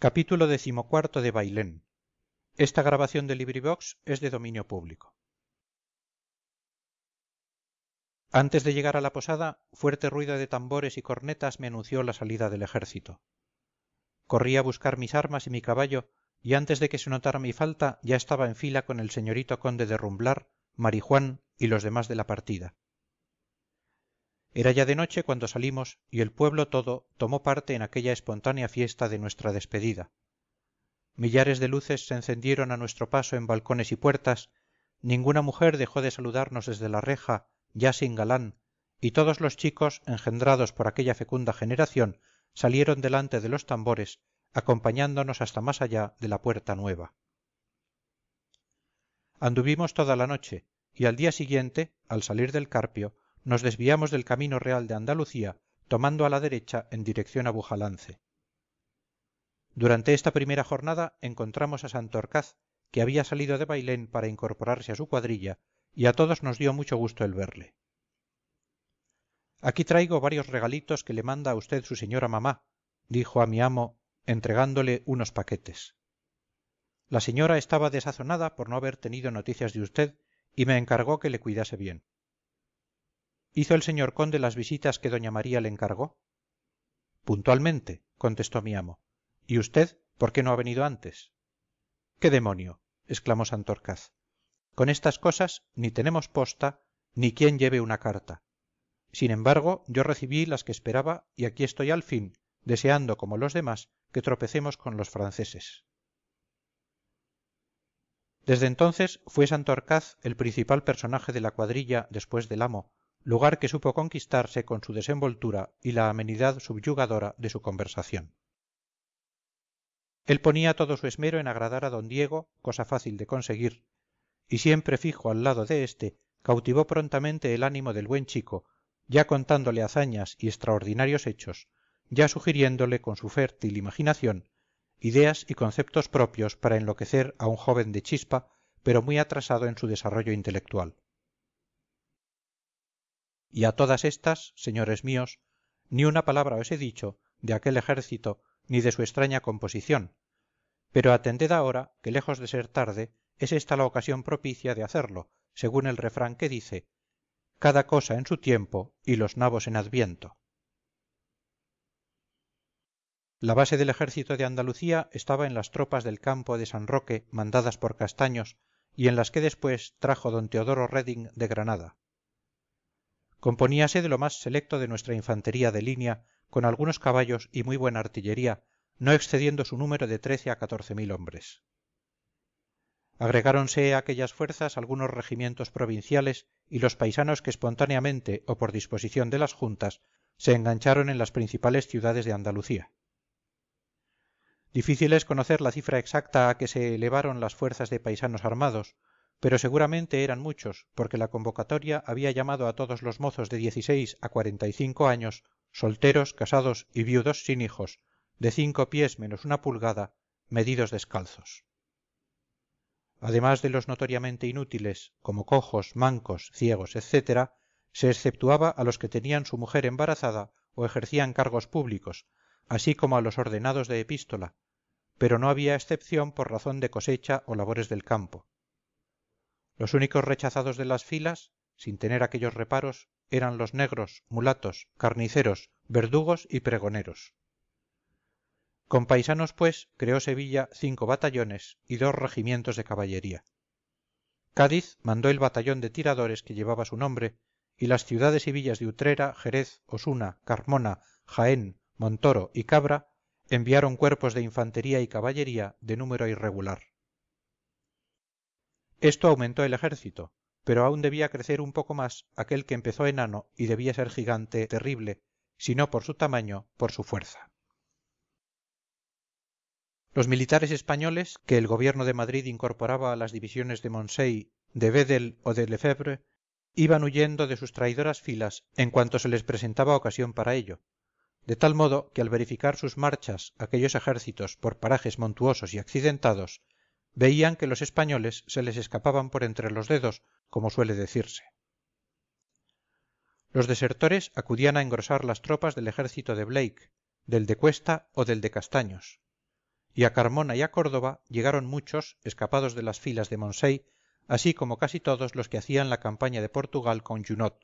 Capítulo XIV de Bailén. Antes de llegar a la posada, fuerte ruido de tambores y cornetas me anunció la salida del ejército. Corrí a buscar mis armas y mi caballo, y antes de que se notara mi falta ya estaba en fila con el señorito conde de rumblar, Marijuán y los demás de la partida. Era ya de noche cuando salimos, y el pueblo todo tomó parte en aquella espontánea fiesta de nuestra despedida. Millares de luces se encendieron a nuestro paso en balcones y puertas, ninguna mujer dejó de saludarnos desde la reja, ya sin galán, y todos los chicos, engendrados por aquella fecunda generación, salieron delante de los tambores, acompañándonos hasta más allá de la Puerta Nueva. Anduvimos toda la noche, y al día siguiente, al salir del Carpio, nos desviamos del camino real de Andalucía, tomando a la derecha en dirección a Bujalance. Durante esta primera jornada encontramos a Santorcaz, que había salido de Bailén para incorporarse a su cuadrilla, y a todos nos dio mucho gusto el verle. Aquí traigo varios regalitos que le manda a usted su señora mamá, dijo a mi amo, entregándole unos paquetes. La señora estaba desazonada por no haber tenido noticias de usted y me encargó que le cuidase bien. ¿Hizo el señor conde las visitas que doña María le encargó? Puntualmente, contestó mi amo. ¿Y usted por qué no ha venido antes? ¿Qué demonio? Exclamó Santorcaz. Con estas cosas ni tenemos posta, ni quien lleve una carta. Sin embargo, yo recibí las que esperaba y aquí estoy al fin, deseando, como los demás, que tropecemos con los franceses. Desde entonces fue Santorcaz el principal personaje de la cuadrilla después del amo, lugar que supo conquistarse con su desenvoltura y la amenidad subyugadora de su conversación. Él ponía todo su esmero en agradar a d Diego, cosa fácil de conseguir, y siempre fijo al lado de éste, cautivó prontamente el ánimo del buen chico, ya contándole hazañas y extraordinarios hechos, ya sugiriéndole con su fértil imaginación ideas y conceptos propios para enloquecer a un joven de chispa, pero muy atrasado en su desarrollo intelectual. Y a todas estas, señores míos, ni una palabra os he dicho de aquel ejército ni de su extraña composición, pero atended ahora que lejos de ser tarde, es esta la ocasión propicia de hacerlo, según el refrán que dice, cada cosa en su tiempo y los nabos en adviento. La base del ejército de Andalucía estaba en las tropas del campo de San Roque mandadas por Castaños y en las que después trajo don Teodoro Reding de Granada. Componíase de lo más selecto de nuestra infantería de línea, con algunos caballos y muy buena artillería, no excediendo su número de 13 a 14.000 hombres. Agregáronse a aquellas fuerzas algunos regimientos provinciales y los paisanos que espontáneamente o por disposición de las juntas se engancharon en las principales ciudades de Andalucía. Difícil es conocer la cifra exacta a que se elevaron las fuerzas de paisanos armados, pero seguramente eran muchos, porque la convocatoria había llamado a todos los mozos de 16 a 45 años, solteros, casados y viudos sin hijos, de 5 pies menos una pulgada, medidos descalzos. Además de los notoriamente inútiles, como cojos, mancos, ciegos, etc., se exceptuaba a los que tenían su mujer embarazada o ejercían cargos públicos, así como a los ordenados de epístola, pero no había excepción por razón de cosecha o labores del campo. Los únicos rechazados de las filas, sin tener aquellos reparos, eran los negros, mulatos, carniceros, verdugos y pregoneros. Con paisanos, pues, creó Sevilla 5 batallones y 2 regimientos de caballería. Cádiz mandó el batallón de tiradores que llevaba su nombre, y las ciudades y villas de Utrera, Jerez, Osuna, Carmona, Jaén, Montoro y Cabra enviaron cuerpos de infantería y caballería de número irregular. Esto aumentó el ejército, pero aún debía crecer un poco más aquel que empezó enano y debía ser gigante terrible, si no por su tamaño, por su fuerza. Los militares españoles, que el gobierno de Madrid incorporaba a las divisiones de Moncey, de Vedel o de Lefebvre, iban huyendo de sus traidoras filas en cuanto se les presentaba ocasión para ello, de tal modo que al verificar sus marchas aquellos ejércitos por parajes montuosos y accidentados, veían que los españoles se les escapaban por entre los dedos, como suele decirse. Los desertores acudían a engrosar las tropas del ejército de Blake, del de Cuesta o del de Castaños, y a Carmona y a Córdoba llegaron muchos escapados de las filas de Moncey, así como casi todos los que hacían la campaña de Portugal con Junot.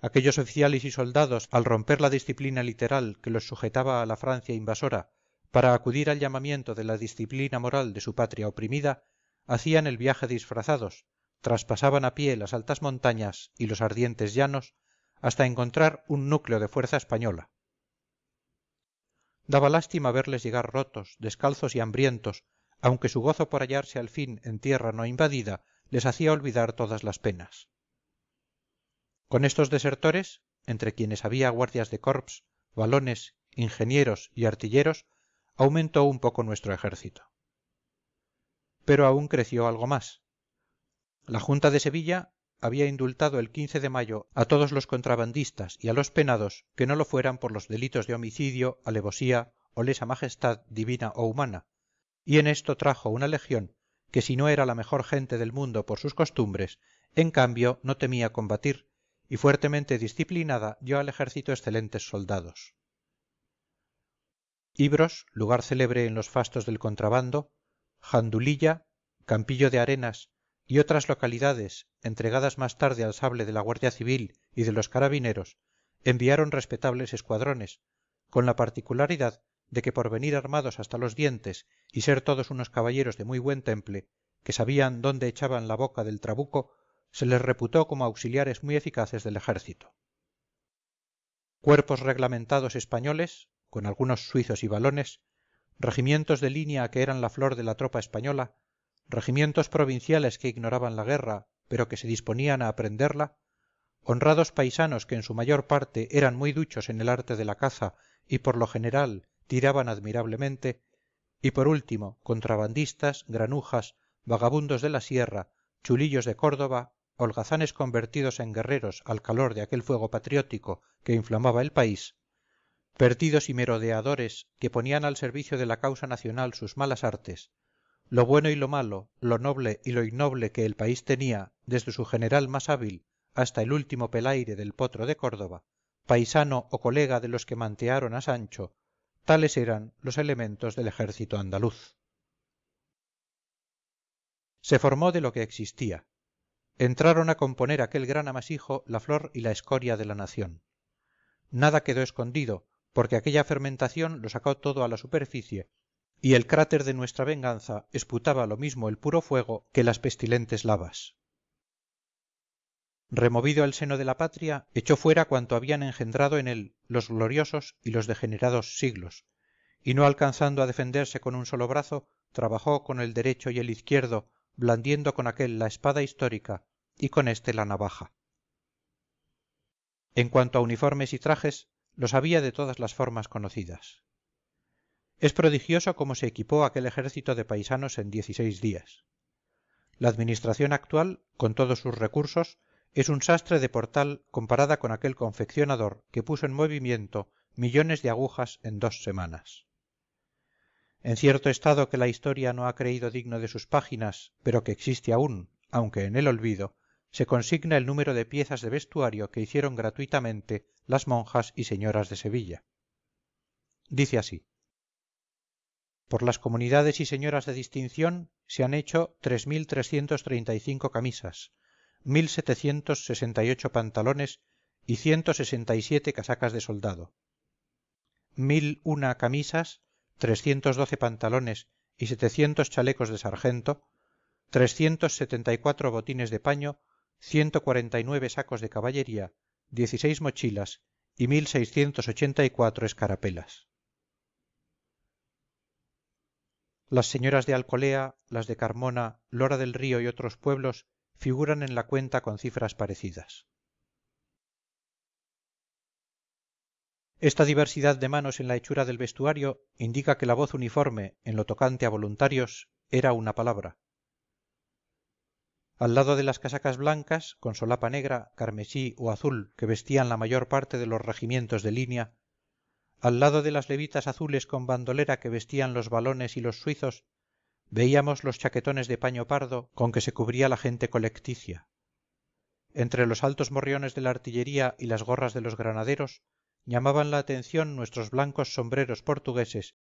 Aquellos oficiales y soldados, al romper la disciplina literal que los sujetaba a la Francia invasora para acudir al llamamiento de la disciplina moral de su patria oprimida, hacían el viaje disfrazados, traspasaban a pie las altas montañas y los ardientes llanos, hasta encontrar un núcleo de fuerza española. Daba lástima verles llegar rotos, descalzos y hambrientos, aunque su gozo por hallarse al fin en tierra no invadida les hacía olvidar todas las penas. Con estos desertores, entre quienes había guardias de corps, walones, ingenieros y artilleros, aumentó un poco nuestro ejército. Pero aún creció algo más. La Junta de Sevilla había indultado el 15 de mayo a todos los contrabandistas y a los penados que no lo fueran por los delitos de homicidio, alevosía o lesa majestad divina o humana, y en esto trajo una legión que si no era la mejor gente del mundo por sus costumbres, en cambio no temía combatir, y fuertemente disciplinada dio al ejército excelentes soldados. Ibros, lugar célebre en los fastos del contrabando, Jandulilla, Campillo de Arenas y otras localidades, entregadas más tarde al sable de la Guardia Civil y de los carabineros, enviaron respetables escuadrones, con la particularidad de que por venir armados hasta los dientes y ser todos unos caballeros de muy buen temple, que sabían dónde echaban la boca del trabuco, se les reputó como auxiliares muy eficaces del ejército. Cuerpos reglamentados españoles, con algunos suizos y walones, regimientos de línea que eran la flor de la tropa española, regimientos provinciales que ignoraban la guerra, pero que se disponían a aprenderla, honrados paisanos que en su mayor parte eran muy duchos en el arte de la caza y por lo general tiraban admirablemente, y por último contrabandistas, granujas, vagabundos de la sierra, chulillos de Córdoba, holgazanes convertidos en guerreros al calor de aquel fuego patriótico que inflamaba el país, perdidos y merodeadores que ponían al servicio de la causa nacional sus malas artes, lo bueno y lo malo, lo noble y lo innoble que el país tenía, desde su general más hábil hasta el último pelaire del potro de Córdoba, paisano o colega de los que mantearon a Sancho, tales eran los elementos del ejército andaluz. Se formó de lo que existía. Entraron a componer aquel gran amasijo la flor y la escoria de la nación. Nada quedó escondido, porque aquella fermentación lo sacó todo a la superficie, y el cráter de nuestra venganza esputaba lo mismo el puro fuego que las pestilentes lavas. Removido el seno de la patria, echó fuera cuanto habían engendrado en él los gloriosos y los degenerados siglos, y no alcanzando a defenderse con un solo brazo, trabajó con el derecho y el izquierdo, blandiendo con aquel la espada histórica y con éste la navaja. En cuanto a uniformes y trajes, los había de todas las formas conocidas. Es prodigioso cómo se equipó aquel ejército de paisanos en 16 días. La administración actual, con todos sus recursos, es un sastre de portal comparada con aquel confeccionador que puso en movimiento millones de agujas en 2 semanas. En cierto estado que la historia no ha creído digno de sus páginas, pero que existe aún, aunque en el olvido, se consigna el número de piezas de vestuario que hicieron gratuitamente las monjas y señoras de Sevilla. Dice así: por las comunidades y señoras de distinción se han hecho 3.335 camisas, 1.768 pantalones y 167 casacas de soldado, 1.001 camisas, 312 pantalones y 700 chalecos de sargento, 374 botines de paño, 149 sacos de caballería, 16 mochilas y 1.684 escarapelas. Las señoras de Alcolea, las de Carmona, Lora del Río y otros pueblos figuran en la cuenta con cifras parecidas. Esta diversidad de manos en la hechura del vestuario indica que la voz uniforme, en lo tocante a voluntarios, era una palabra. Al lado de las casacas blancas, con solapa negra, carmesí o azul que vestían la mayor parte de los regimientos de línea, al lado de las levitas azules con bandolera que vestían los walones y los suizos, veíamos los chaquetones de paño pardo con que se cubría la gente colecticia. Entre los altos morriones de la artillería y las gorras de los granaderos, llamaban la atención nuestros blancos sombreros portugueses